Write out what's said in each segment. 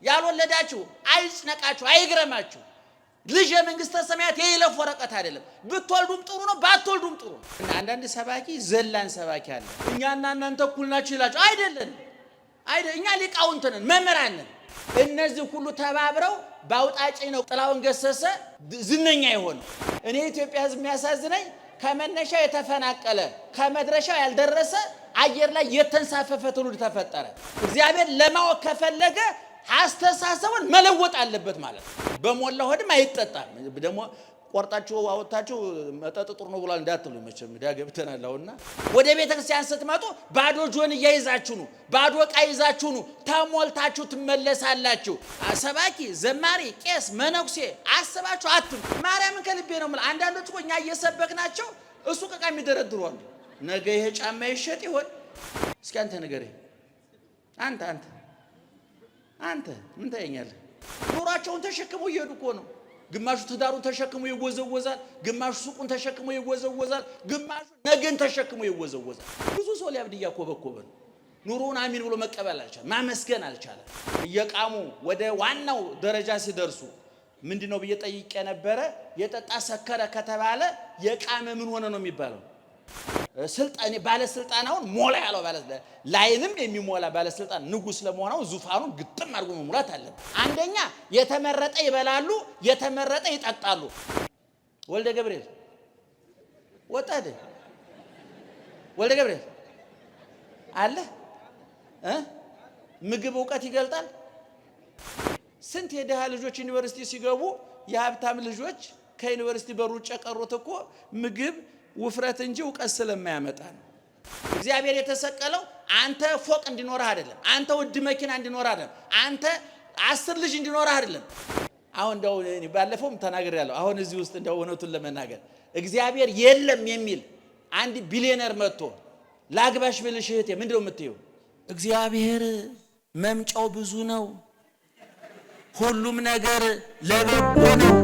ያልወለዳችሁ አይጽነቃችሁ አይግረማችሁ ልጅ የመንግስተ ሰማያት የይለፍ ወረቀት አይደለም ብትወልዱም ጥሩ ነው ባትወልዱም ጥሩ ነው አንዳንድ ሰባኪ ዘላን ሰባኪ አለ እኛና እናንተ እኩል ናችሁ ይላችሁ አይደለም እኛ ሊቃውንት ነን መምህራን ነን እነዚህ ሁሉ ተባብረው ባውጣጪ ነው ጥላውን ገሰሰ ዝነኛ ይሆን እኔ ኢትዮጵያ ህዝብ የሚያሳዝነኝ ከመነሻ የተፈናቀለ ከመድረሻው ያልደረሰ አየር ላይ የተንሳፈፈ ትውልድ ተፈጠረ እግዚአብሔር ለማወቅ ከፈለገ አስተሳሰቡን መለወጥ አለበት ማለት በሞላ ሆድም አይጠጣም ደሞ ቆርጣችሁ አወጣችሁ መጠጥ ጥሩ ነው ብሏል እንዳትሉ መቼም ዳገብተናልና ወደ ቤተክርስቲያን ስትመጡ ባዶ ጆን እያይዛችሁ ነው ባዶ ቃይዛችሁ ነው ተሞልታችሁ ትመለሳላችሁ ሰባኪ ዘማሪ ቄስ መነኩሴ አስባችሁ አትም ማርያምን ከልቤ ነው ማለት አንዳንዶች እኮ እኛ እየሰበክናቸው እሱ ቀቃ የሚደረድሩ አሉ ነገ ይሄ ጫማ ይሸጥ ይሆን እስኪ አንተ ንገረኝ አንተ ምን ታየኛለህ ኑሯቸውን ተሸክመው ይሄዱ እኮ ነው ግማሹ ትዳሩን ተሸክሞ ይወዘወዛል ግማሹ ሱቁን ተሸክሞ ይወዘወዛል ግማሹ ነገን ተሸክሞ ይወዘወዛል ብዙ ሰው ሊያብድ ያኮበኮበ ኑሮውን አሚን ብሎ መቀበል አልቻለም ማመስገን አልቻለም እየቃሙ ወደ ዋናው ደረጃ ሲደርሱ ምንድነው በየጠይቀ ነበር የጠጣ ሰከረ ከተባለ የቃመ ምን ሆነ ነው የሚባለው ስልጣኔ ባለ ስልጣናውን ሞላ ያለው ባለ ላይንም የሚሞላ ባለ ስልጣን ንጉስ ለመሆኑ ዙፋኑን ግጥም አድርጎ መሙላት አለ አንደኛ የተመረጠ ይበላሉ የተመረጠ ይጠጣሉ ወልደ ገብርኤል ወጣደ ወልደ ገብርኤል አለ ምግብ ዕውቀት ይገልጣል ስንት የደሃ ልጆች ዩኒቨርሲቲ ሲገቡ የሀብታም ልጆች ከዩኒቨርሲቲ በሩጫ ቀሩት እኮ ምግብ ውፍረት እንጂ ዕውቀት ስለማያመጣ ነው እግዚአብሔር የተሰቀለው አንተ ፎቅ እንዲኖርህ አይደለም አንተ ውድ መኪና እንዲኖርህ አይደለም አንተ 10 ልጅ እንዲኖርህ አይደለም አሁን እንደው ባለፈውም ተናግሬያለሁ አሁን እዚህ ውስጥ እንደው እውነቱን ለመናገር እግዚአብሔር የለም የሚል አንድ ቢሊዮነር መጥቶ ላግባሽ ብልሽ እህቴ ምንድነው የምትይው እግዚአብሔር መምጫው ብዙ ነው ሁሉም ነገር ለበጎ ነው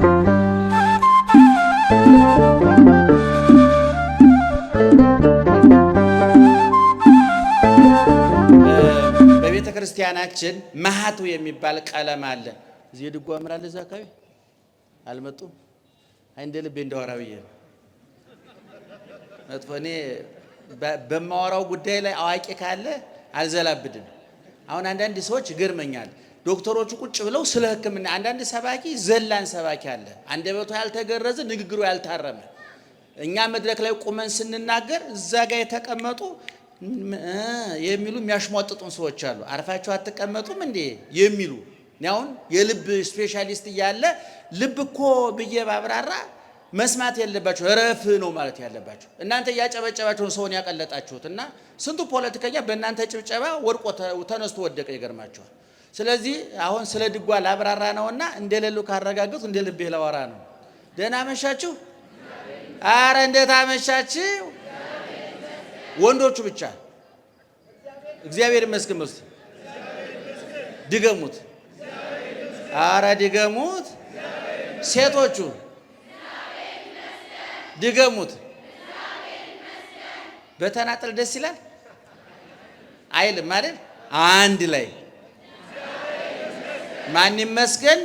በቤተክርስቲያናችን ማሃቱ የሚባል ቀለም አለ እዚህ ድጓ ምራለ ዘካይ አልመጡም አይንደ ልቤ እንደወራውዬ መጥፎኔ በማወራው ጉዳይ ላይ አዋቂ ካለ አልዘላብድም አሁን አንዳንድ ሰዎች ግርመኛል ዶክተሮቹ ቁጭ ብለው ስለ ህክምና አንዳንድ ሰባኪ ዘላን ሰባኪ አለ አንደበቱ ያልተገረዘ ንግግሩ ያልታረመ እኛ መድረክ ላይ ቆመን ስንናገር እዛ ጋር የተቀመጡ የሚሉ የሚያሽሟጥጡን ሰዎች አሉ አርፋችሁ አትቀመጡም እንዴ የሚሉ ያውን የልብ ስፔሻሊስት ያለ ልብ እኮ በየባብራራ መስማት ያለባችሁ ረፍ ነው ማለት ያለባችሁ እናንተ ያጨበጨባችሁ ሰውን ያቀለጣችሁትና ስንቱ ፖለቲከኛ በእናንተ ጭብጨባ ወርቆ ተነስቶ ወደቀ ይገርማችኋል ስለዚህ አሁን ስለ ድጓ ላብራራ ነውና እንደሌሉ ካረጋግጡ እንደ ልብ ይላወራ ነው ደህና መሻችሁ አረ እንዴት አመሻችሁ ወንዶቹ ብቻ እግዚአብሔር ይመስገን መስት ድገሙት አረ ድገሙት ሴቶቹ ድገሙት በተናጠል ደስ ይላል አይልም አይደል አንድ ላይ ማን ይመስገን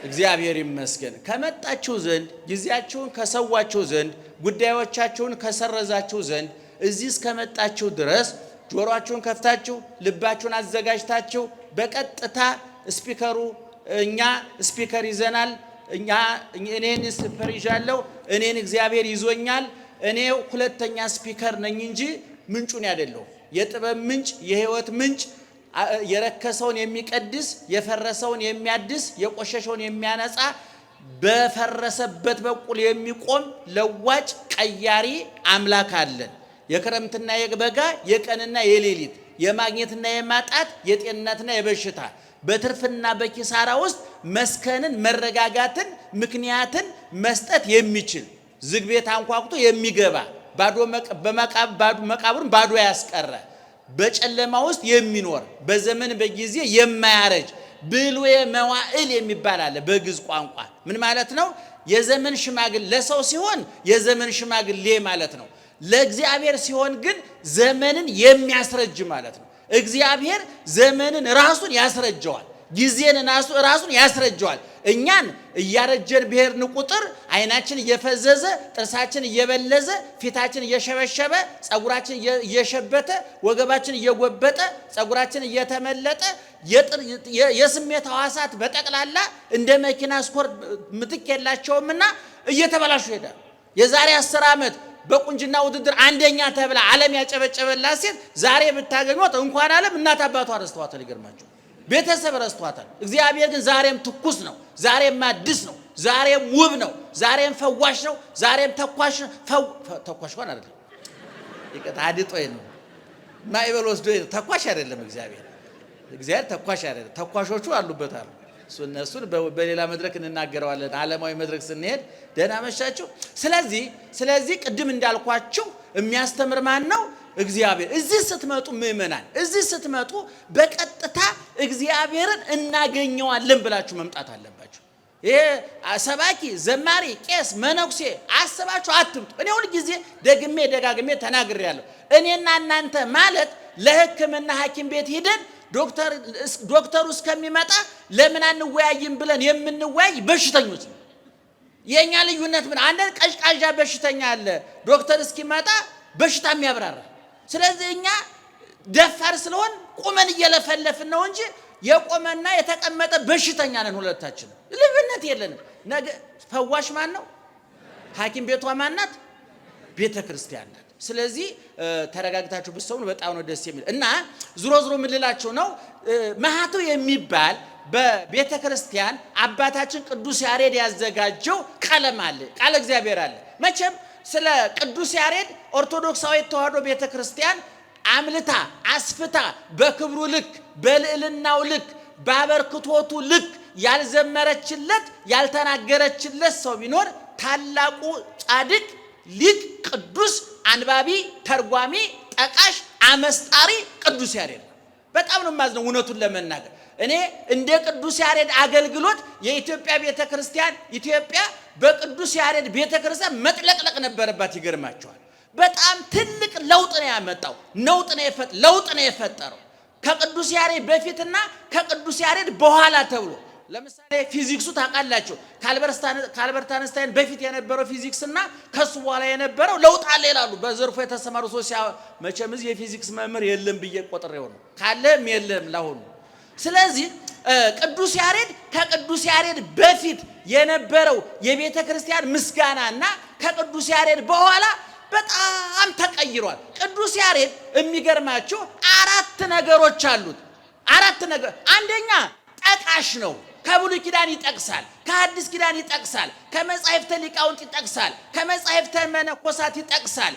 እግዚአብሔር ይመስገን ከመጣችሁ ዘንድ ጊዜያችሁን ከሰዋችሁ ዘንድ ጉዳዮቻችሁን ከሰረዛችሁ ዘንድ እዚህ እስከመጣችሁ ድረስ ጆሮአችሁን ከፍታችሁ ልባችሁን አዘጋጅታችሁ በቀጥታ ስፒከሩ እኛ ስፒከር ይዘናል እኔን ስፒከር ይዣለሁ እኔን እግዚአብሔር ይዞኛል እኔ ሁለተኛ ስፒከር ነኝ እንጂ ምንጩን ያደለው የጥበብ ምንጭ የህይወት ምንጭ የረከሰውን የሚቀድስ የፈረሰውን የሚያድስ የቆሸሸውን የሚያነጻ በፈረሰበት በኩል የሚቆም ለዋጭ ቀያሪ አምላክ አለን የክረምትና የበጋ የቀንና የሌሊት የማግኘትና የማጣት የጤንነትና የበሽታ በትርፍና በኪሳራ ውስጥ መስከንን መረጋጋትን ምክንያትን መስጠት የሚችል ዝግ ቤት አንኳኩቶ የሚገባ ባዶ መቃብሩን ባዶ ያስቀረ በጨለማ ውስጥ የሚኖር በዘመን በጊዜ የማያረጅ ብሉየ መዋዕል የሚባል አለ በግዕዝ ቋንቋ ምን ማለት ነው የዘመን ሽማግሌ ለሰው ሲሆን የዘመን ሽማግሌ ማለት ነው ለእግዚአብሔር ሲሆን ግን ዘመንን የሚያስረጅ ማለት ነው እግዚአብሔር ዘመንን ራሱን ያስረጀዋል፣ ጊዜን ራሱን ያስረጀዋል። እኛን እያረጀን ብሄርን ቁጥር አይናችን እየፈዘዘ ጥርሳችን እየበለዘ ፊታችን እየሸበሸበ ጸጉራችን እየሸበተ ወገባችን እየጎበጠ ጸጉራችን እየተመለጠ የስሜት ሕዋሳት በጠቅላላ እንደ መኪና ስኮር ምትክ የላቸውምና እየተበላሹ ሄዳል። የዛሬ 10 ዓመት በቁንጅና ውድድር አንደኛ ተብላ ዓለም ያጨበጨበላት ሴት ዛሬ ብታገኙት እንኳን ዓለም እናት አባቷ ረስተዋታል። ይገርማቸው ቤተሰብ ረስተዋታል። እግዚአብሔር ግን ዛሬም ትኩስ ነው፣ ዛሬም አዲስ ነው፣ ዛሬም ውብ ነው፣ ዛሬም ፈዋሽ ነው፣ ዛሬም ተኳሽ ነው። ተኳሽ ሆነ አይደለም ይቀጣ አድጦይ ነው ማይበል ወስዶ ተኳሽ አይደለም። እግዚአብሔር ተኳሽ አይደለም። ተኳሾቹ አሉበታል። እነሱን በሌላ መድረክ እንናገረዋለን። ዓለማዊ መድረክ ስንሄድ ደህና መሻችሁ። ስለዚህ ቅድም እንዳልኳችሁ የሚያስተምር ማን ነው? እግዚአብሔር። እዚህ ስትመጡ ምእመናን፣ እዚህ ስትመጡ በቀጥታ እግዚአብሔርን እናገኘዋለን ብላችሁ መምጣት አለባችሁ። ይሄ ሰባኪ፣ ዘማሪ፣ ቄስ፣ መነኩሴ አስባችሁ አትምጡ። እኔ ሁሉ ጊዜ ደጋግሜ ተናግሬያለሁ። እኔና እናንተ ማለት ለሕክምና ሐኪም ቤት ሂደን ዶክተሩ እስከሚመጣ ለምን አንወያይም ብለን የምንወያይ በሽተኞች ነው። የኛ ልዩነት ምን? አንደን ቀዥቃዣ በሽተኛ አለ ዶክተር እስኪመጣ በሽታ የሚያብራራ። ስለዚህ እኛ ደፋር ስለሆን ቁመን እየለፈለፍን ነው እንጂ የቆመና የተቀመጠ በሽተኛ ነን ሁለታችን። ልዩነት የለንም። ነገ ፈዋሽ ማን ነው? ሐኪም ቤቷ ማን ናት? ቤተ ክርስቲያን ናት። ስለዚህ ተረጋግታችሁ ብትሰሙ በጣም ነው ደስ የሚል እና ዝሮ ምን ልላችሁ ነው ማህቱ የሚባል በቤተ ክርስቲያን አባታችን ቅዱስ ያሬድ ያዘጋጀው ቀለም አለ፣ ቃለ እግዚአብሔር አለ። መቼም ስለ ቅዱስ ያሬድ ኦርቶዶክሳዊ ተዋሕዶ ቤተ ክርስቲያን አምልታ አስፍታ በክብሩ ልክ በልዕልናው ልክ ባበርክቶቱ ልክ ያልዘመረችለት ያልተናገረችለት ሰው ቢኖር ታላቁ ጻድቅ ሊቅ ቅዱስ አንባቢ ተርጓሚ ጠቃሽ አመስጣሪ ቅዱስ ያሬድ ነው። በጣም ነው የማዝነው እውነቱን ለመናገር። እኔ እንደ ቅዱስ ያሬድ አገልግሎት የኢትዮጵያ ቤተክርስቲያን ኢትዮጵያ በቅዱስ ያሬድ ቤተክርስቲያን መጥለቅለቅ ነበረባት። ይገርማቸዋል። በጣም ትልቅ ለውጥ ነው ያመጣው፣ ለውጥ ነው የፈጠረው ከቅዱስ ያሬድ በፊትና ከቅዱስ ያሬድ በኋላ ተብሎ። ለምሳሌ ፊዚክሱ ታውቃላችሁ፣ ከአልበርት አንስታይን በፊት የነበረው ፊዚክስና ከሱ በኋላ የነበረው ለውጥ አለ ይላሉ በዘርፉ የተሰማሩ ሰዎች። መቼም እዚህ የፊዚክስ መምህር የለም ብዬ ቆጥሬው ነው፣ ካለም የለም ላሁኑ። ስለዚህ ቅዱስ ያሬድ ከቅዱስ ያሬድ በፊት የነበረው የቤተ ክርስቲያን ምስጋናና ከቅዱስ ያሬድ በኋላ በጣም ተቀይሯል። ቅዱስ ያሬድ የሚገርማችሁ 4 ነገሮች አሉት። 4 ነገር። አንደኛ ጠቃሽ ነው። ከብሉይ ኪዳን ይጠቅሳል፣ ከሐዲስ ኪዳን ይጠቅሳል፣ ከመጻሕፍተ ሊቃውንት ይጠቅሳል፣ ከመጻሕፍተ መነኮሳት ይጠቅሳል።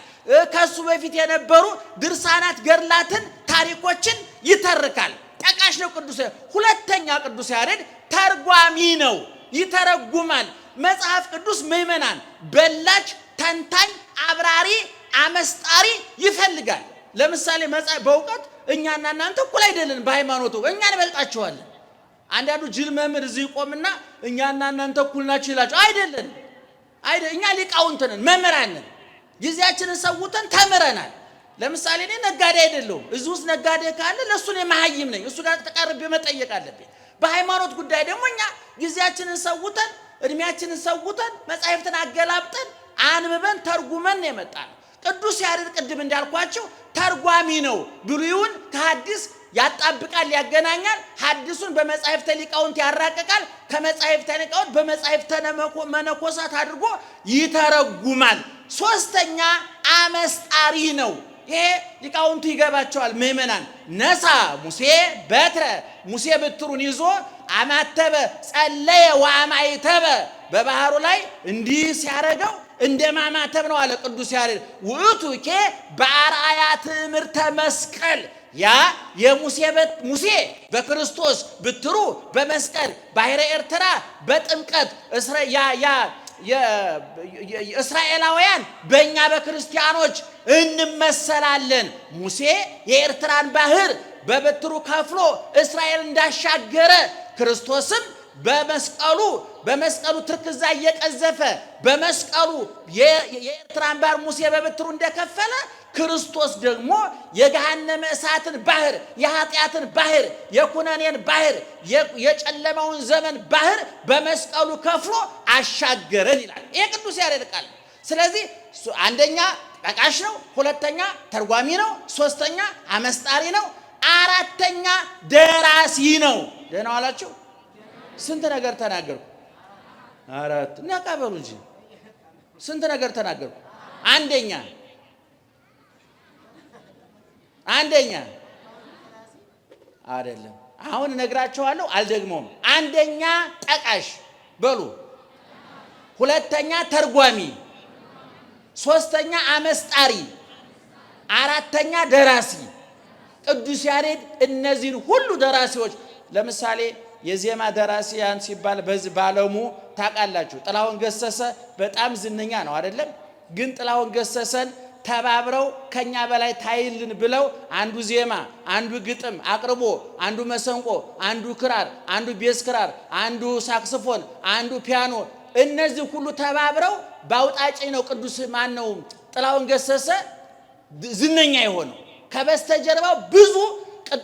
ከሱ በፊት የነበሩ ድርሳናት፣ ገድላትን፣ ታሪኮችን ይተርካል። ጠቃሽ ነው ቅዱስ ያሬድ። ሁለተኛ ቅዱስ ያሬድ ተርጓሚ ነው፣ ይተረጉማል። መጽሐፍ ቅዱስ ምእመናን በላች፣ ተንታኝ፣ አብራሪ፣ አመስጣሪ ይፈልጋል። ለምሳሌ በእውቀት እኛና እናንተ እኩል አይደለን። በሃይማኖቱ እኛ እንበልጣቸዋለን። አንዳንዱ ጅል መምህር እዚህ ይቆምና እኛና እናንተ እኩል ናችሁ ይላችሁ። አይደለን። እኛ ሊቃውንት ነን፣ መምህራን ነን። ጊዜያችንን ሰውተን ተምረናል። ለምሳሌ እኔ ነጋዴ አይደለሁም። እዚህ ውስጥ ነጋዴ ካለ ለእሱ እኔ መሀይም ነኝ። እሱ ጋር ተቀርቤ መጠየቅ አለብኝ። በሃይማኖት ጉዳይ ደግሞ እኛ ጊዜያችንን ሰውተን እድሜያችንን ሰውተን መጻሕፍትን አገላብጠን አንብበን ተርጉመን የመጣን። ቅዱስ ያሬድ ቅድም እንዳልኳችሁ ተርጓሚ ነው። ብሉይውን ከሐዲስ ያጣብቃል፣ ያገናኛል። ሐዲሱን በመጻሕፍተ ሊቃውንት ያራቀቃል። ከመጻሕፍተ ሊቃውንት በመጻሕፍተ መነኮሳት አድርጎ ይተረጉማል። ሶስተኛ አመስጣሪ ነው። ይሄ ሊቃውንቱ ይገባቸዋል። ምእመናን ነሳ ሙሴ በትረ፣ ሙሴ በትሩን ይዞ አማተበ፣ ጸለየ ወአማይተበ፣ በባህሩ ላይ እንዲህ ሲያረገው እንደ ማማተብ ነው አለ ቅዱስ ያሬድ። ውእቱኬ በአርአያ ትምህርተ መስቀል፣ ያ ሙሴ በክርስቶስ ብትሩ በመስቀል ባሕረ ኤርትራ በጥምቀት እስራኤላውያን በእኛ በክርስቲያኖች እንመሰላለን። ሙሴ የኤርትራን ባህር በበትሩ ከፍሎ እስራኤል እንዳሻገረ ክርስቶስም በመስቀሉ ትርክዛ እየቀዘፈ በመስቀሉ የኤርትራን ባህር ሙሴ በበትሩ እንደከፈለ ክርስቶስ ደግሞ የገሃነመ እሳትን ባህር የኃጢአትን ባህር የኩነኔን ባህር የጨለማውን ዘመን ባህር በመስቀሉ ከፍሎ አሻገረን ይላል። ይሄ ቅዱስ ያሬድ ቃል። ስለዚህ አንደኛ ጠቃሽ ነው፣ ሁለተኛ ተርጓሚ ነው፣ ሶስተኛ አመስጣሪ ነው፣ አራተኛ ደራሲ ነው። ደህና ዋላችሁ። ስንት ነገር ተናገርኩ? አራት ነቃ በሉ እንጂ ስንት ነገር ተናገርኩ? አንደኛ አይደለም፣ አሁን እነግራችኋለሁ፣ አልደግመውም። አንደኛ ጠቃሽ በሉ፣ ሁለተኛ ተርጓሚ፣ ሶስተኛ አመስጣሪ፣ አራተኛ ደራሲ። ቅዱስ ያሬድ እነዚህን ሁሉ ደራሲዎች ለምሳሌ የዜማ ደራሲያን ሲባል በዚህ ባለሙ ታውቃላችሁ። ጥላሁን ገሰሰ በጣም ዝነኛ ነው አይደለም? ግን ጥላሁን ገሰሰን ተባብረው ከኛ በላይ ታይልን ብለው አንዱ ዜማ፣ አንዱ ግጥም አቅርቦ፣ አንዱ መሰንቆ፣ አንዱ ክራር፣ አንዱ ቤስ ክራር፣ አንዱ ሳክስፎን፣ አንዱ ፒያኖ፣ እነዚህ ሁሉ ተባብረው ባውጣጪ ነው ቅዱስ ማን ነው ጥላሁን ገሰሰ ዝነኛ የሆነው። ከበስተጀርባው ብዙ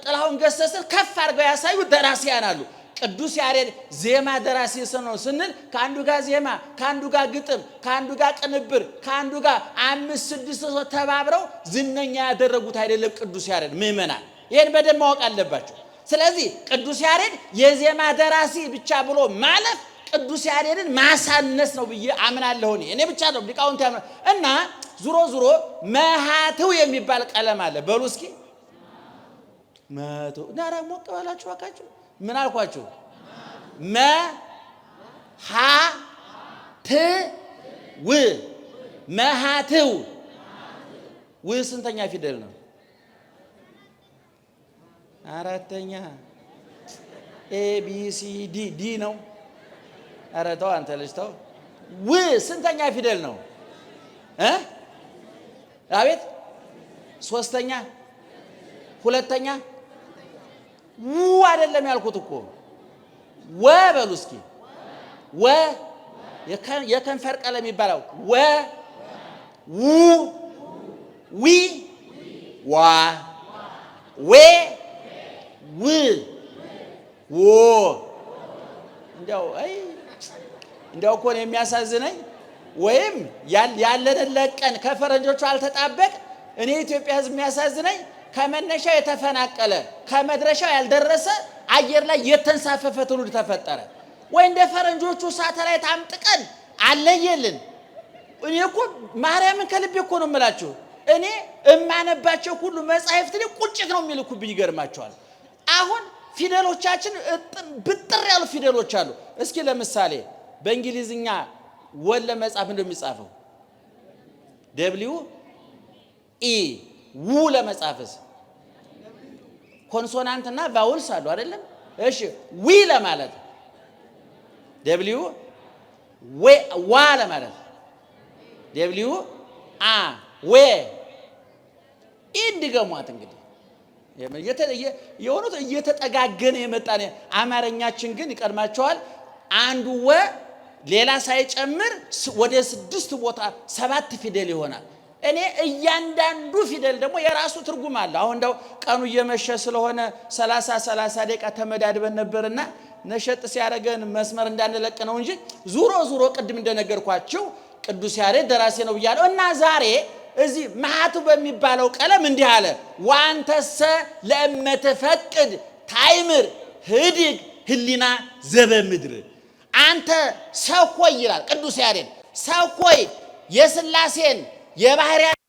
ጥላሁን ገሰሰ ከፍ አድርገው ያሳዩ ደራሲያን አሉ። ቅዱስ ያሬድ ዜማ ደራሲ ነው ስንል ከአንዱ ጋር ዜማ፣ ከአንዱ ጋር ግጥም፣ ከአንዱ ጋር ቅንብር፣ ከአንዱ ጋር 5-6 ሰው ተባብረው ዝነኛ ያደረጉት አይደለም ቅዱስ ያሬድ። ምእመናን ይሄን በደንብ ማወቅ አለባቸው። ስለዚህ ቅዱስ ያሬድ የዜማ ደራሲ ብቻ ብሎ ማለፍ ቅዱስ ያሬድን ማሳነስ ነው ብዬ አምናለሁ። እኔ ብቻ ነው ሊቃውንት ያምናል። እና ዙሮ መሃትው የሚባል ቀለም አለ። በሉ እስኪ መሃትው ናራ ሞቅ ባላችሁ አካችሁ ምን አልኳችሁ? መሃትው ስንተኛ ፊደል ነው? አራተኛ። ABCD ዲ ነው። ኧረ ተው አንተ ልጅ ተው። ስንተኛ ፊደል ነው? አቤት ሶስተኛ፣ ሁለተኛ። አይደለም ያልኩት እኮ በሉ እስኪ የከንፈር ቀለም ይባላል። ዊ ዋ ዌ ው እንዲያው እኮ ነው የሚያሳዝነኝ። ወይም ያለንን ለቀን ከፈረንጆቹ አልተጣበቅ። እኔ ኢትዮጵያ ሕዝብ የሚያሳዝነኝ ከመነሻው የተፈናቀለ ከመድረሻው ያልደረሰ አየር ላይ የተንሳፈፈ ትውልድ ተፈጠረ። ወይ እንደ ፈረንጆቹ ሳተላይት አምጥቀን አለየልን። እኔ እኮ ማርያምን ከልቤ እኮ ነው የምላችሁ። እኔ እማነባቸው ሁሉ መጻሕፍት ላይ ቁጭት ነው የሚልኩብኝ። ይገርማቸዋል። አሁን ፊደሎቻችን ብጥር ያሉ ፊደሎች አሉ። እስኪ ለምሳሌ በእንግሊዝኛ ወለ መጻፍ እንደሚጻፈው WE ለመጻፍስ ኮንሶናንትና ቫውልስ አሉ አይደለም? እሺ ዊ ለማለት ዋ ለማለት ዌ እንዲገሟት እንግዲህ የሆኑት እየተጠጋገነ የመጣ ነው። አማርኛችን ግን ይቀድማቸዋል። አንዱ ሌላ ሳይጨምር ወደ 6 ቦታ 7 ፊደል ይሆናል። እኔ እያንዳንዱ ፊደል ደግሞ የራሱ ትርጉም አለ። አሁን እንደው ቀኑ እየመሸ ስለሆነ 30 ደቂቃ ተመዳድበን ነበርና ነሸጥ ሲያደርገን መስመር እንዳንለቅ ነው እንጂ ዙሮ ቅድም እንደነገርኳችሁ ቅዱስ ያሬድ ደራሲ ነው ብያለሁ። እና ዛሬ እዚህ መሃቱ በሚባለው ቀለም እንዲህ አለ። ዋንተሰ ለእመተፈቅድ ታይምር ህድግ ህሊና ዘበምድር። አንተ ሰው ሆይ ይላል ቅዱስ ያሬድ፣ ሰው ሆይ የሥላሴን የባህሪያቸውን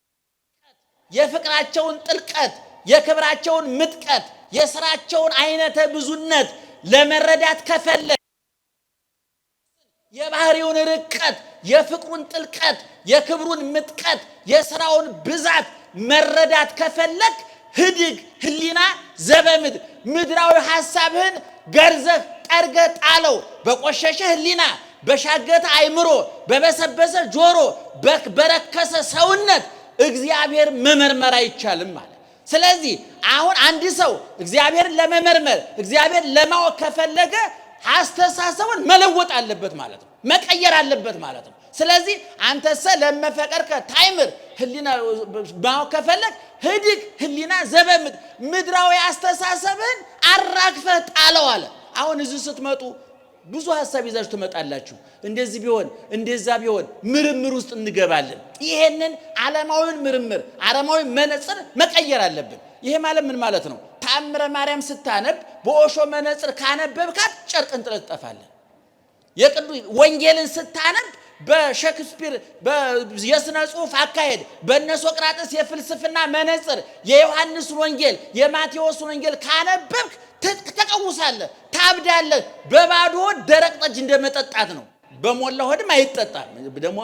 የፍቅራቸውን ጥልቀት የክብራቸውን ምጥቀት የሥራቸውን አይነተ ብዙነት ለመረዳት ከፈለግ የባህሪውን ርቀት የፍቅሩን ጥልቀት የክብሩን ምጥቀት የሥራውን ብዛት መረዳት ከፈለግ ህድግ ህሊና ዘበምድር፣ ምድራዊ ሐሳብህን ገርዘህ ጠርገህ ጣለው። በቆሸሸ ህሊና በሻገተ አይምሮ በበሰበሰ ጆሮ በረከሰ ሰውነት እግዚአብሔር መመርመር አይቻልም ማለት። ስለዚህ አሁን አንድ ሰው እግዚአብሔርን ለመመርመር እግዚአብሔር ለማወቅ ከፈለገ አስተሳሰቡን መለወጥ አለበት ማለት ነው። መቀየር አለበት ማለት ነው። ስለዚህ አንተሰ ለመፈቀርከ ታይምር ህሊና ባከፈለክ ህድግ ህሊና ዘበምድ ምድራዊ አስተሳሰብን አራግፈ ጣለው አለ። አሁን እዚህ ስትመጡ ብዙ ሐሳብ ይዛችሁ ትመጣላችሁ። እንደዚህ ቢሆን እንደዛ ቢሆን ምርምር ውስጥ እንገባለን። ይሄንን ዓለማዊን ምርምር ዓለማዊ መነጽር መቀየር አለብን። ይሄ ማለት ምን ማለት ነው? ተአምረ ማርያም ስታነብ በኦሾ መነጽር ካነበብካት ጨርቅ እንጥለጠፋለን። የቅዱስ ወንጌልን ስታነብ በሼክስፒር የሥነ ጽሑፍ አካሄድ በእነ ሶቅራጥስ የፍልስፍና መነጽር የዮሐንስ ወንጌል የማቴዎስ ወንጌል ካነበብክ ተቀውሳለህ፣ ታብዳለህ። በባዶ ሆድ ደረቅ ጠጅ እንደመጠጣት ነው። በሞላ ሆድም አይጠጣም። ደግሞ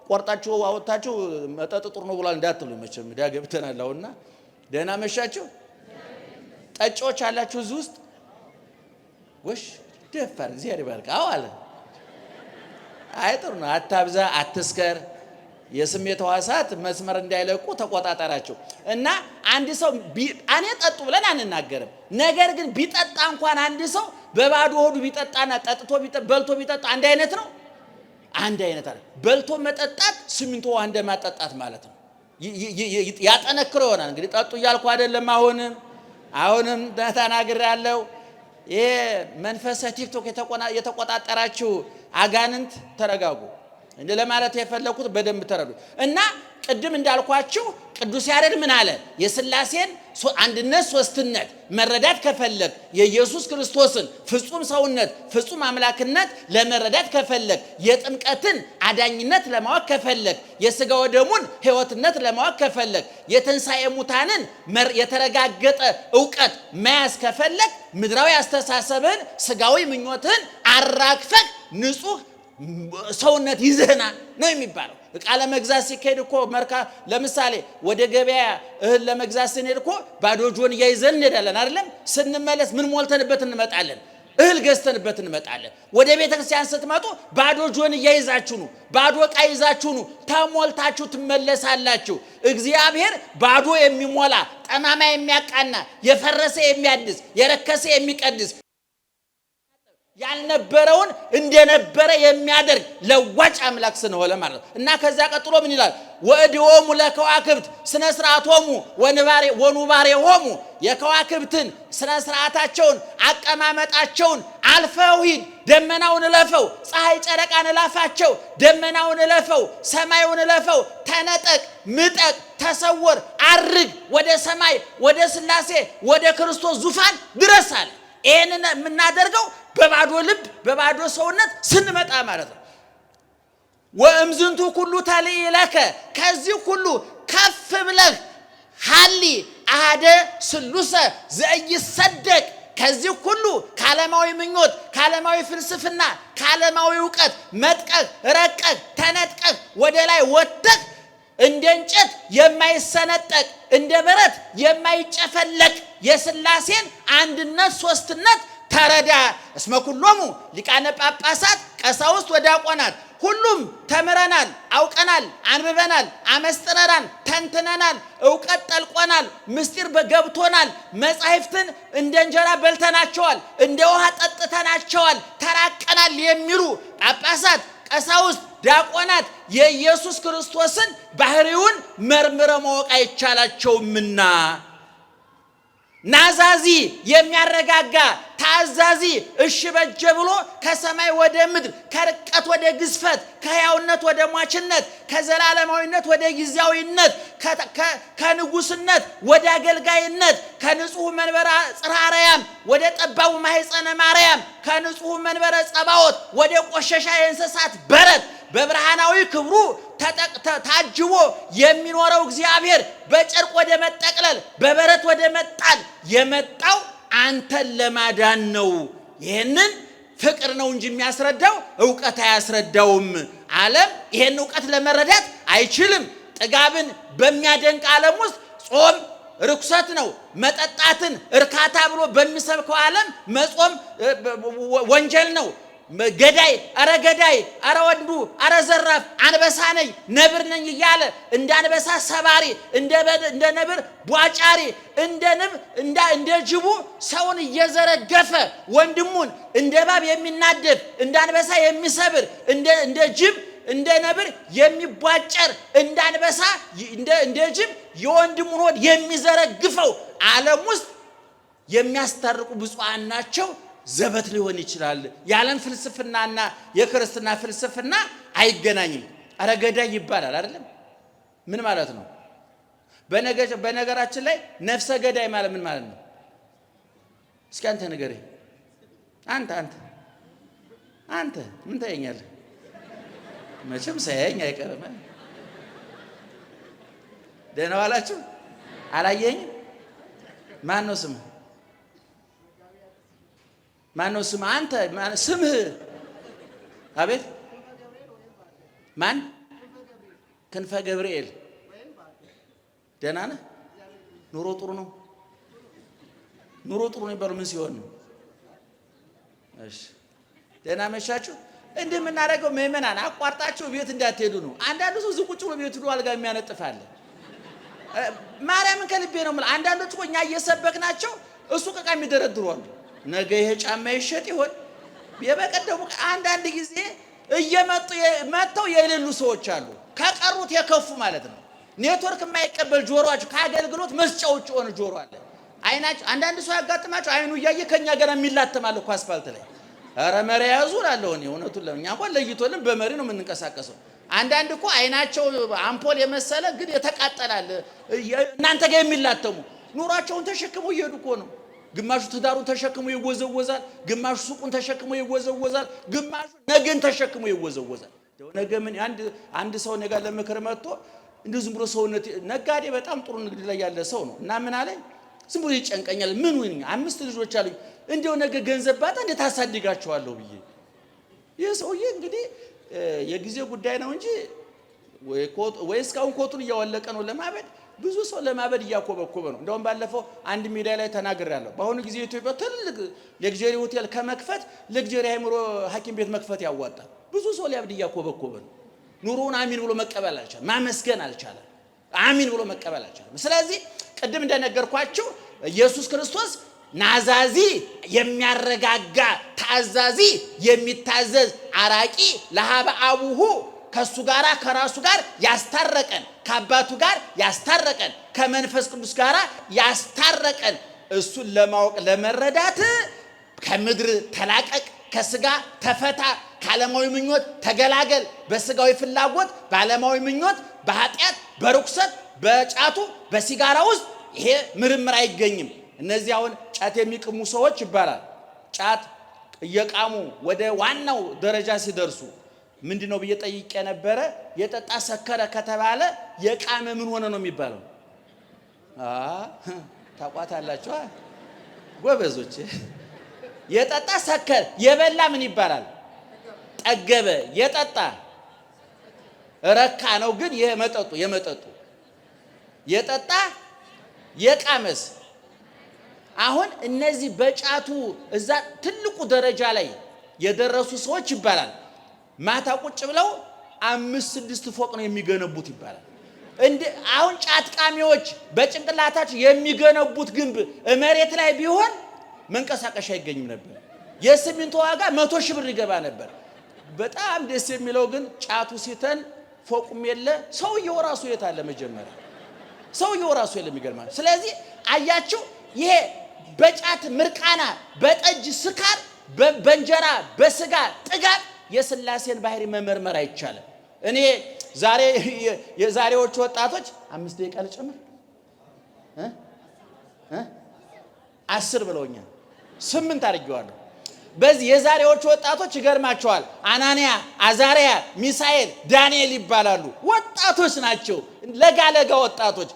ቆርጣችሁ አወጣችሁ መጠጥ ጥሩ ነው ብሏል እንዳትሉ መቼም ዳ ገብተናል። አሁንና ደህና መሻችሁ ጠጪዎች አላችሁ እዚህ ውስጥ ወሽ ደፋር እግዚአብሔር ይባርክ። አዎ አለ አይ ጥሩ ነው። አታብዛ፣ አትስከር፣ የስሜት ሕዋሳት መስመር እንዳይለቁ ተቆጣጣራቸው። እና አንድ ሰው እኔ ጠጡ ብለን አንናገርም። ነገር ግን ቢጠጣ እንኳን አንድ ሰው በባዶ ሆዱ ቢጠጣና ጠጥቶ በልቶ ቢጠጣ አንድ አይነት ነው። አንድ አይነት አይደል። በልቶ መጠጣት ሲሚንቶ ውሃ እንደማጠጣት ማለት ነው። ያጠነክረው ይሆናል። እንግዲህ ጠጡ እያልኩ አይደለም። አሁንም ተናግሬያለሁ። ይሄ መንፈሰ ቲክቶክ የተቆጣጠራችሁ አጋንንት ተረጋጉ። እንደ ለማለት የፈለኩት በደንብ ተረዱ። እና ቅድም እንዳልኳችሁ ቅዱስ ያሬድ ምን አለ? የሥላሴን አንድነት ሶስትነት መረዳት ከፈለግ የኢየሱስ ክርስቶስን ፍጹም ሰውነት ፍጹም አምላክነት ለመረዳት ከፈለግ የጥምቀትን አዳኝነት ለማወቅ ከፈለግ የሥጋ ወደሙን ሕይወትነት ለማወቅ ከፈለግ የትንሣኤ ሙታንን የተረጋገጠ ዕውቀት መያዝ ከፈለግ ምድራዊ አስተሳሰብን ሥጋዊ ምኞትን አራግፈህ ንጹህ ሰውነት ይዘህና ነው የሚባለው። ዕቃ ለመግዛት ሲካሄድ እኮ ለምሳሌ ወደ ገበያ እህል ለመግዛት ስንሄድ እኮ ባዶ ጆንያ ይዘን እንሄዳለን አይደለም? ስንመለስ ምን ሞልተንበት እንመጣለን? እህል ገዝተንበት እንመጣለን። ወደ ቤተ ክርስቲያን ስትመጡ ባዶ ጆንያ ይዛችሁ ነው፣ ባዶ ዕቃ ይዛችሁ ነው፣ ተሞልታችሁ ትመለሳላችሁ። እግዚአብሔር ባዶ የሚሞላ ጠማማ የሚያቃና የፈረሰ የሚያድስ የረከሰ የሚቀድስ ያልነበረውን እንደነበረ የሚያደርግ ለዋጭ አምላክ ስለሆነ ማለት ነው። እና ከዛ ቀጥሎ ምን ይላል? ወእድዎሙ ለከዋክብት ስነ ስርዓቶሙ ወኑባሬሆሙ የከዋክብትን ስነ ስርዓታቸውን አቀማመጣቸውን አልፈው ሂድ። ደመናውን እለፈው፣ ፀሐይ ጨረቃን እለፋቸው። ደመናውን እለፈው፣ ሰማዩን እለፈው። ተነጠቅ፣ ምጠቅ፣ ተሰወር፣ አርግ ወደ ሰማይ ወደ ሥላሴ ወደ ክርስቶስ ዙፋን ድረስ አለ። ይሄንን የምናደርገው በባዶ ልብ በባዶ ሰውነት ስንመጣ ማለት ነው። ወእምዝንቱ ኩሉ ተልኢለከ ከዚህ ሁሉ ከፍ ብለህ ሐሊ አሐደ ስሉሰ ዘኢይሰደቅ ከዚህ ሁሉ ከዓለማዊ ምኞት ከዓለማዊ ፍልስፍና ከዓለማዊ ዕውቀት መጥቀህ ረቀህ ተነጥቀህ ወደ ላይ ወጥተህ እንደ እንጨት የማይሰነጠቅ እንደ ብረት የማይጨፈለቅ የሥላሴን አንድነት ሶስትነት ተረዳ። እስመ ኩሎሙ ሊቃነ ጳጳሳት ቀሳውስት ወዲያቆናት ሁሉም ተምረናል፣ አውቀናል፣ አንብበናል፣ አመስጥረናል፣ ተንትነናል፣ ዕውቀት ጠልቆናል፣ ምስጢር ገብቶናል። መጻሕፍትን እንደ እንጀራ በልተናቸዋል፣ እንደ ውሃ ጠጥተናቸዋል፣ ተራቀናል የሚሉ ጳጳሳት ቀሳውስት ዲያቆናት የኢየሱስ ክርስቶስን ባህሪውን መርምረው ማወቅ አይቻላቸውምና ናዛዚ የሚያረጋጋ ታዛዚ እሺ በጀ ብሎ ከሰማይ ወደ ምድር ከርቀት ወደ ግዝፈት ከሕያውነት ወደ ሟችነት ከዘላለማዊነት ወደ ጊዜያዊነት ከንጉስነት ወደ አገልጋይነት ከንጹህ መንበረ ጽርሐ አርያም ወደ ጠባቡ ማኅፀነ ማርያም ከንጹህ መንበረ ጸባዖት ወደ ቆሸሻ የእንስሳት በረት በብርሃናዊ ክብሩ ታጅቦ የሚኖረው እግዚአብሔር በጨርቅ ወደ መጠቅለል በበረት ወደ መጣል የመጣው አንተን ለማዳን ነው። ይሄንን ፍቅር ነው እንጂ የሚያስረዳው ዕውቀት አያስረዳውም። ዓለም ይሄን ዕውቀት ለመረዳት አይችልም። ጥጋብን በሚያደንቅ ዓለም ውስጥ ጾም ርኩሰት ነው። መጠጣትን እርካታ ብሎ በሚሰብከው ዓለም መጾም ወንጀል ነው። ገዳይ፣ አረ ገዳይ፣ አረ ወንዱ፣ አረ ዘራፍ፣ አንበሳ ነኝ ነብር ነኝ እያለ እንደ አንበሳ ሰባሪ፣ እንደ ነብር ቧጫሪ፣ እንደ ጅቡ ሰውን እየዘረገፈ ወንድሙን እንደ እባብ የሚናደፍ እንደ አንበሳ የሚሰብር እንደ ጅብ እንደ ነብር የሚቧጨር እንደ አንበሳ እንደ ጅብ የወንድሙን ሆድ የሚዘረግፈው ዓለም ውስጥ የሚያስታርቁ ብፁዓን ናቸው። ዘበት ሊሆን ይችላል። የዓለም ፍልስፍናና የክርስትና ፍልስፍና አይገናኝም። አረ ገዳይ ይባላል አይደለም? ምን ማለት ነው? በነገራችን ላይ ነፍሰ ገዳይ ማለት ምን ማለት ነው? እስኪ አንተ ንገረኝ። አንተ ምን ታየኛለህ? መቼም ሳያየኝ አይቀርም። ደህና ዋላችሁ? አላየኝም? ማን ነው ስምህ? ማነው ስም? አንተ ስምህ? አቤት ማን? ክንፈ ገብርኤል። ደህና ነህ? ኑሮ ጥሩ ነው? ኑሮ ጥሩ ነው የሚባለው ምን ሲሆን ነው? እሺ ደህና መሻችሁ። እንዲህ የምናደርገው ምእመናን አቋርጣችሁ ቤት እንዳትሄዱ ነው። አንዳንዱ ሰው ዝም ቁጭ ብሎ ቤት ሄዶ አልጋ የሚያነጥፋል። ማርያምን ከልቤ ነው የምልህ። አንዳንዶች እኮ እኛ እየሰበክናቸው እሱ ዕቃ የሚደረድሩ አሉ። ነገ ይሄ ጫማ ይሸጥ ይሆን? የበቀደሙ አንዳንድ ጊዜ መጥተው የሌሉ ሰዎች አሉ። ከቀሩት የከፉ ማለት ነው። ኔትወርክ የማይቀበል ጆሮአቸው ከአገልግሎት መስጫዎች ሆነ ጆሮ አለ። አይናቸው አንዳንድ ሰው ያጋጥማቸው አይኑ እያየ ከኛ ጋር የሚላተማል እኮ አስፋልት ላይ። ኧረ መሪ ያዙ እላለሁ እኔ እውነቱን ለኛ እንኳን ለይቶልን በመሪ ነው የምንንቀሳቀሰው። አንዳንድ እኮ አይናቸው አምፖል የመሰለ ግን የተቃጠላል እናንተ ጋር የሚላተሙ ኑሯቸውን ተሸክመው እየሄዱ እኮ ነው። ግማሹ ትዳሩን ተሸክሞ ይወዘወዛል፣ ግማሹ ሱቁን ተሸክሞ ይወዘወዛል፣ ግማሹ ነገን ተሸክሞ ይወዘወዛል። ነገ ምን አንድ ሰው ነገ ለምክር መጥቶ እንዴ ዝም ብሎ ሰውነት ነጋዴ በጣም ጥሩ ንግድ ላይ ያለ ሰው ነው እና ምን አለኝ፣ ዝም ብሎ ይጨንቀኛል። ምን ወይ 5 ልጆች አሉኝ፣ እንደው ነገ ገንዘብ ባጣ እንዴት ታሳድጋቸዋለሁ ብዬ። ይሄ ሰውዬ እንግዲህ የጊዜ ጉዳይ ነው እንጂ ወይ እስካሁን ኮቱን እያወለቀ ነው ለማበድ። ብዙ ሰው ለማበድ እያኮበኮበ ነው። እንደውም ባለፈው አንድ ሚዲያ ላይ ተናግሬያለሁ። በአሁኑ ጊዜ ኢትዮጵያ ትልቅ ለግጀሪ ሆቴል ከመክፈት ለግጀሪ አእምሮ ሐኪም ቤት መክፈት ያዋጣል። ብዙ ሰው ሊያብድ እያኮበኮበ ነው። ኑሮውን አሚን ብሎ መቀበል አልቻለም፣ ማመስገን አልቻለም፣ አሚን ብሎ መቀበል አልቻለም። ስለዚህ ቅድም እንደነገርኳችሁ ኢየሱስ ክርስቶስ ናዛዚ የሚያረጋጋ ታዛዚ የሚታዘዝ አራቂ ለሀበ አቡሁ ከሱ ጋራ ከራሱ ጋር ያስታረቀን ከአባቱ ጋር ያስታረቀን ከመንፈስ ቅዱስ ጋር ያስታረቀን እሱን ለማወቅ ለመረዳት ከምድር ተላቀቅ፣ ከስጋ ተፈታ፣ ከዓለማዊ ምኞት ተገላገል። በስጋዊ ፍላጎት በዓለማዊ ምኞት በኃጢአት በርኩሰት በጫቱ በሲጋራ ውስጥ ይሄ ምርምር አይገኝም። እነዚህ አሁን ጫት የሚቅሙ ሰዎች ይባላል። ጫት እየቃሙ ወደ ዋናው ደረጃ ሲደርሱ ምንድነው ብዬ ጠይቄ ነበረ። የጠጣ ሰከረ ከተባለ የቃመ ምን ሆነ ነው የሚባለው? ታቋታላችሁ ጎበዞች። የጠጣ ሰከረ፣ የበላ ምን ይባላል? ጠገበ። የጠጣ ረካ ነው። ግን የመጠጡ የጠጣ የቃመስ አሁን እነዚህ በጫቱ እዛ ትልቁ ደረጃ ላይ የደረሱ ሰዎች ይባላል ማታ ቁጭ ብለው 5-6 ፎቅ ነው የሚገነቡት ይባላል። አሁን ጫት ቃሚዎች በጭንቅላታቸው የሚገነቡት ግንብ መሬት ላይ ቢሆን መንቀሳቀሻ አይገኝም ነበር። የሲሚንቶ ዋጋ 100 ሺህ ብር ይገባ ነበር። በጣም ደስ የሚለው ግን ጫቱ ሲተን ፎቁም የለ፣ ሰውየው ራሱ የት አለ? መጀመሪያ ሰውየው ራሱ የለም። ይገርማል። ስለዚህ አያችሁ ይሄ በጫት ምርቃና በጠጅ ስካር በእንጀራ በስጋ ጥጋብ የሥላሴን ባህሪ መመርመር አይቻልም። እኔ የዛሬዎቹ ወጣቶች 5 ደቂቃ ልጨምር 10 ብለውኛል፣ 8 አድርጌዋለሁ። በዚህ የዛሬዎቹ ወጣቶች ይገርማቸዋል። አናንያ፣ አዛሪያ፣ ሚሳኤል፣ ዳንኤል ይባላሉ። ወጣቶች ናቸው፣ ለጋ ወጣቶች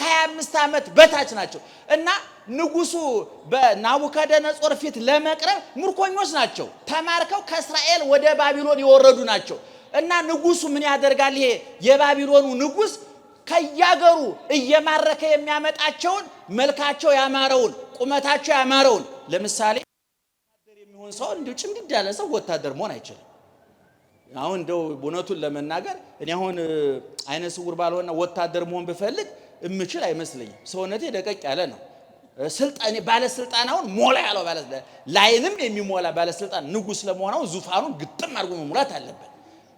ከ25 ዓመት በታች ናቸው እና ንጉሱ በናቡከደነጾር ፊት ለመቅረብ ምርኮኞች ናቸው። ተማርከው ከእስራኤል ወደ ባቢሎን የወረዱ ናቸው እና ንጉሱ ምን ያደርጋል? ይሄ የባቢሎኑ ንጉስ ከያገሩ እየማረከ የሚያመጣቸውን መልካቸው ያማረውን ቁመታቸው ያማረውን ለምሳሌ የሚሆን ሰው እንዲሁ ጭምድድ ያለ ሰው ወታደር መሆን አይችልም። አሁን እንደው እውነቱን ለመናገር እኔ አሁን አይነ ስውር ባልሆነ ወታደር መሆን ብፈልግ እምችል አይመስልኝም። ሰውነቴ ደቀቅ ያለ ነው። ስልጣኔ ባለስልጣን አሁን ሞላ ያለው ባለስልጣን ላይንም የሚሞላ ባለስልጣን ንጉስ ለመሆኑ ዙፋኑን ግጥም አድርጎ መሙላት አለበት።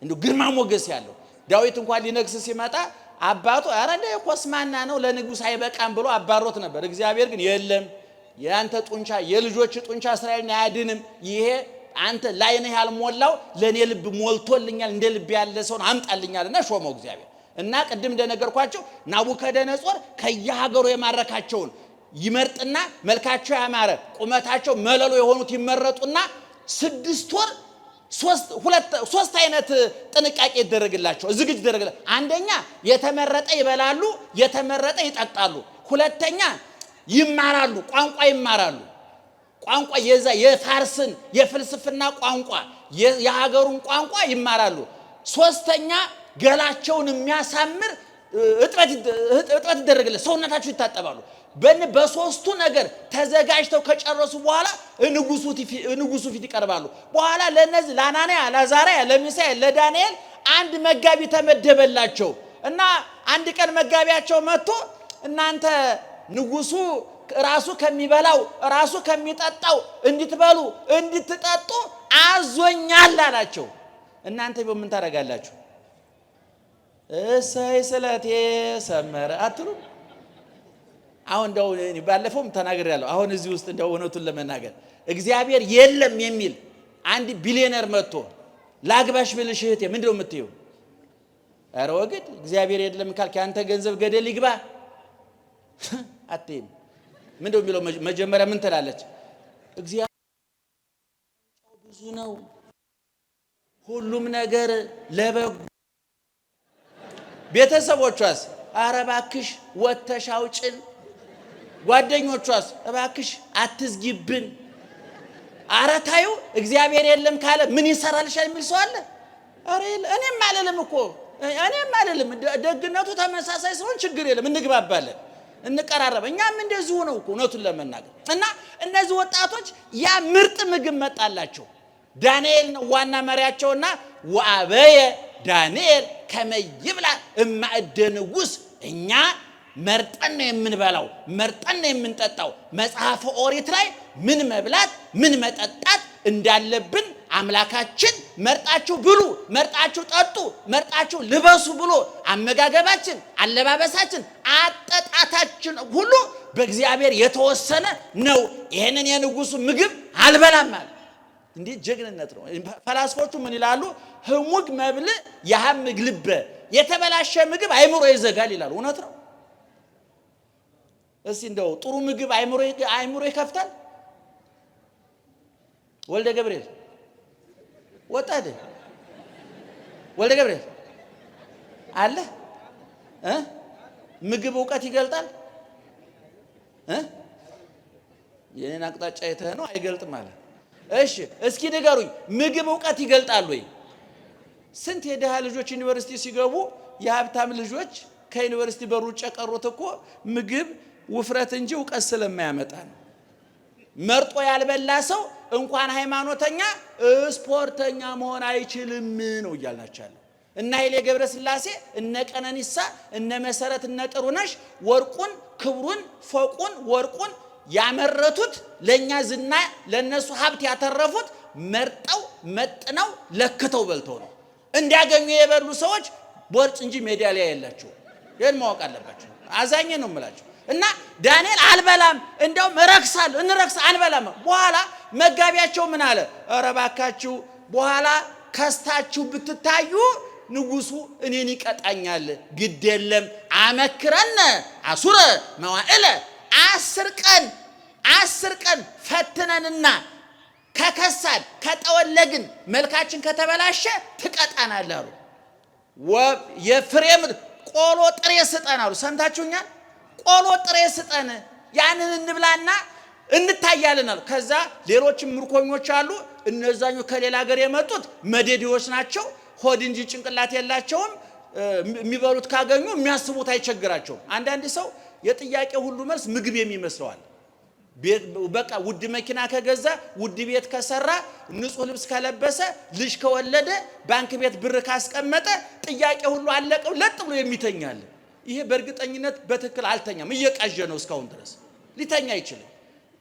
እንደው ግርማ ሞገስ ያለው ዳዊት እንኳን ሊነግስ ሲመጣ አባቱ አረ እንደ ኮስማና ነው ለንጉስ አይበቃም ብሎ አባሮት ነበር። እግዚአብሔር ግን የለም ያንተ ጡንቻ የልጆች ጡንቻ እስራኤልን አያድንም፣ ይሄ አንተ ላይነህ ያልሞላው ለኔ ልብ ሞልቶልኛል፣ እንደ ልብ ያለ ሰውን አምጣልኛልና ሾመው እግዚአብሔር። እና ቅድም እንደነገርኳቸው ናቡከደነጾር ከየሀገሩ የማረካቸውን ይመርጥና መልካቸው ያማረ ቁመታቸው መለሎ የሆኑት ይመረጡና 6 ወር ሶስት አይነት ጥንቃቄ ይደረግላቸው ዝግጅት ይደረግላቸው። አንደኛ የተመረጠ ይበላሉ፣ የተመረጠ ይጠጣሉ። ሁለተኛ ይማራሉ፣ ቋንቋ ይማራሉ። ቋንቋ የዛ የፋርስን የፍልስፍና ቋንቋ የሀገሩን ቋንቋ ይማራሉ። ሶስተኛ ገላቸውን የሚያሳምር እጥበት ይደረግላቸው፣ ሰውነታቸው ይታጠባሉ። በሶስቱ ነገር ተዘጋጅተው ከጨረሱ በኋላ ንጉሱ ፊት ይቀርባሉ። በኋላ ለነዚህ ለአናንያ ለአዛርያ ለሚሳኤል ለዳንኤል አንድ መጋቢ ተመደበላቸው እና አንድ ቀን መጋቢያቸው መጥቶ እናንተ ንጉሱ ራሱ ከሚበላው ራሱ ከሚጠጣው እንድትበሉ እንድትጠጡ አዞኛል አላቸው። እናንተ ምን ታደርጋላችሁ? እሰይ ስለቴ ሰመረ አትሉ? አሁን እንደው ባለፈውም ተናግሬያለሁ። አሁን እዚህ ውስጥ እንደው እውነቱን ለመናገር እግዚአብሔር የለም የሚል አንድ ቢሊዮነር መጥቶ ላግባሽ ብልሽ እህቴ ምንድነው የምትይው? ኧረ ወግድ እግዚአብሔር የለም ካልክ ያንተ ገንዘብ ገደል ይግባ አትይም። ምንድነው የሚለው? መጀመሪያ ምን ትላለች? እግዚአብሔር ብዙ ነው፣ ሁሉም ነገር ለበጎ። ቤተሰቦቿስ ኧረ እባክሽ ወተሽ አውጭን። ጓደኞቿስ እባክሽ አትዝጊብን። ኧረ ታዩ እግዚአብሔር የለም ካለ ምን ይሰራልሻል የሚል ሰው አለ? ኧረ እኔም አልልም እኮ እኔም አልልም። ደግነቱ ተመሳሳይ ሲሆን ችግር የለም፣ እንግባባለን፣ እንቀራረብ። እኛም እንደዚሁ ነው እኮ እውነቱን ለመናገር። እና እነዚህ ወጣቶች ያ ምርጥ ምግብ መጣላቸው። ዳንኤል ነው ዋና መሪያቸውና ወአበየ ዳንኤል ከመይብላ እማዕደ ንጉሥ እኛ መርጠን ነው የምንበላው፣ መርጠን ነው የምንጠጣው። መጽሐፈ ኦሪት ላይ ምን መብላት ምን መጠጣት እንዳለብን አምላካችን መርጣችሁ ብሉ፣ መርጣችሁ ጠጡ፣ መርጣችሁ ልበሱ ብሎ አመጋገባችን፣ አለባበሳችን፣ አጠጣታችን ሁሉ በእግዚአብሔር የተወሰነ ነው። ይሄንን የንጉሱ ምግብ አልበላም ማለት እንዲህ ጀግንነት ነው። ፈላስፎቹ ምን ይላሉ? ህሙግ መብል ያህምግ ልበ፣ የተበላሸ ምግብ አይምሮ ይዘጋል ይላሉ። እውነት ነው። እስቲ እንደው ጥሩ ምግብ አይምሮ ይከፍታል። ወልደ ገብርኤል ወጣደ ወልደ ገብርኤል አለ ምግብ ዕውቀት ይገልጣል። የኔን አቅጣጫ አይተህ ነው አይገልጥም አለ። እሺ እስኪ ንገሩኝ፣ ምግብ ዕውቀት ይገልጣል ወይ? ስንት የደሃ ልጆች ዩኒቨርሲቲ ሲገቡ የሀብታም ልጆች ከዩኒቨርሲቲ በሩጫ ቀሩት እኮ ምግብ ውፍረት እንጂ ዕውቀት ስለማያመጣ ነው። መርጦ ያልበላ ሰው እንኳን ሃይማኖተኛ ስፖርተኛ መሆን አይችልም ነው እያልናቸው። እነ ኃይሌ ገብረስላሴ እነ ቀነኒሳ እነ መሰረት እነ ጥሩነሽ ወርቁን ክብሩን ፎቁን ወርቁን ያመረቱት ለኛ ዝና ለነሱ ሀብት ያተረፉት መርጠው መጥነው ለክተው በልተው ነው። እንዲያገኙ የበሉ ሰዎች ቦርጭ እንጂ ሜዳሊያ የላቸው። ይሄን ማወቅ አለባቸው። አዛኝ ነው የምላቸው። እና ዳንኤል አልበላም እንደውም ረክሳለሁ እንረክስ አንበላም። በኋላ መጋቢያቸው ምን አለ? ኧረ እባካችሁ በኋላ ከስታችሁ ብትታዩ ንጉሱ እኔን ይቀጣኛል። ግድ የለም አመክረን አሱረ መዋዕለ 10 ቀን ፈትነንና ከከሳን ከጠወለግን መልካችን ከተበላሸ ትቀጣናለህ አሉ። የፍሬም ቆሎ ጥሬ ስጠን አሉ። ሰምታችሁኛል? ቆሎ ጥሬ ስጠን ያንን እንብላና እንታያለን አሉ። ከዛ ሌሎችም ምርኮኞች አሉ። እነዛኞች ከሌላ ሀገር የመጡት መደዲዎች ናቸው። ሆድ እንጂ ጭንቅላት የላቸውም። የሚበሉት ካገኙ የሚያስቡት አይቸግራቸውም። አንዳንድ ሰው የጥያቄ ሁሉ መልስ ምግብ የሚመስለዋል። በቃ ውድ መኪና ከገዛ ውድ ቤት ከሰራ ንጹህ ልብስ ከለበሰ ልጅ ከወለደ ባንክ ቤት ብር ካስቀመጠ ጥያቄ ሁሉ አለቀው ለጥ ብሎ የሚተኛል። ይሄ በእርግጠኝነት በትክክል አልተኛም፣ እየቃዠ ነው እስካሁን ድረስ ሊተኛ አይችልም።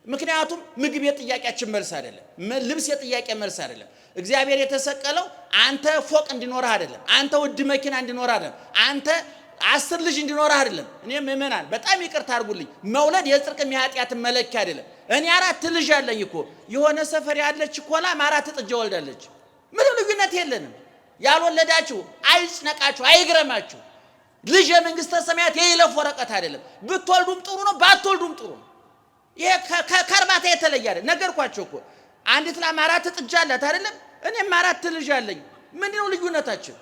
ምክንያቱም ምግብ የጥያቄያችን መልስ አይደለም፣ ልብስ የጥያቄ መልስ አይደለም። እግዚአብሔር የተሰቀለው አንተ ፎቅ እንዲኖርህ አይደለም፣ አንተ ውድ መኪና እንዲኖርህ አይደለም፣ አንተ 10 ልጅ እንዲኖርህ አይደለም። እኔ ምእመናን በጣም ይቅርታ አድርጉልኝ፣ መውለድ የጽድቅ የኃጢአት መለኪያ አይደለም። እኔ 4 ልጅ አለኝ እኮ የሆነ ሰፈር ያለች ኮላ 4 ጥጃ ወልዳለች። ምንም ልዩነት የለንም። ያልወለዳችሁ አይጽነቃችሁ፣ አይግረማችሁ። ልጅ የመንግስተ ሰማያት የይለፍ ወረቀት አይደለም። ብትወልዱም ጥሩ ነው፣ ባትወልዱም ጥሩ ነው። ይሄ ከእርባታ የተለየ አይደለም። ነገርኳቸው እኮ አንዲት ላም 4 ጥጃ አላት አይደለም? እኔም 4 ልጅ አለኝ። ምንድነው ልዩነታችን?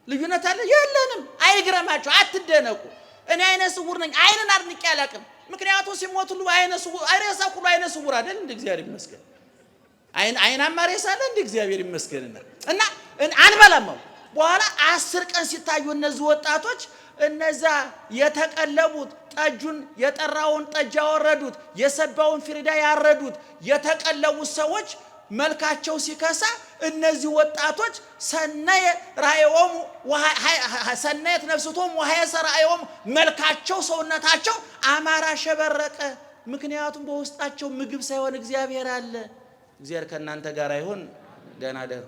ልዩነት አለ? የለንም። አይግረማችሁ፣ አትደነቁ። እኔ አይነ ስውር ነኝ፣ አይንን አድንቄ አላቅም። ምክንያቱም ሲሞት ሁሉ አይነ ስውር ሬሳ ሁሉ አይነ ስውር አይደል? እንደ እግዚአብሔር ይመስገን አይናማ ሬሳ አለ እንደ እግዚአብሔር ይመስገንና እና አንበላም። በኋላ 10 ቀን ሲታዩ እነዚህ ወጣቶች እነዛ የተቀለቡት ጠጁን የጠራውን ጠጅ ያወረዱት የሰባውን ፍሪዳ ያረዱት የተቀለቡት ሰዎች መልካቸው ሲከሳ እነዚህ ወጣቶች ሰነየ ራእዮሙ ሰነየት ነፍስቶም ወሐየሰ ራእዮሙ መልካቸው ሰውነታቸው አማራ ሸበረቀ። ምክንያቱም በውስጣቸው ምግብ ሳይሆን እግዚአብሔር አለ። እግዚአብሔር ከእናንተ ጋር ይሁን። ደህና ደሩ።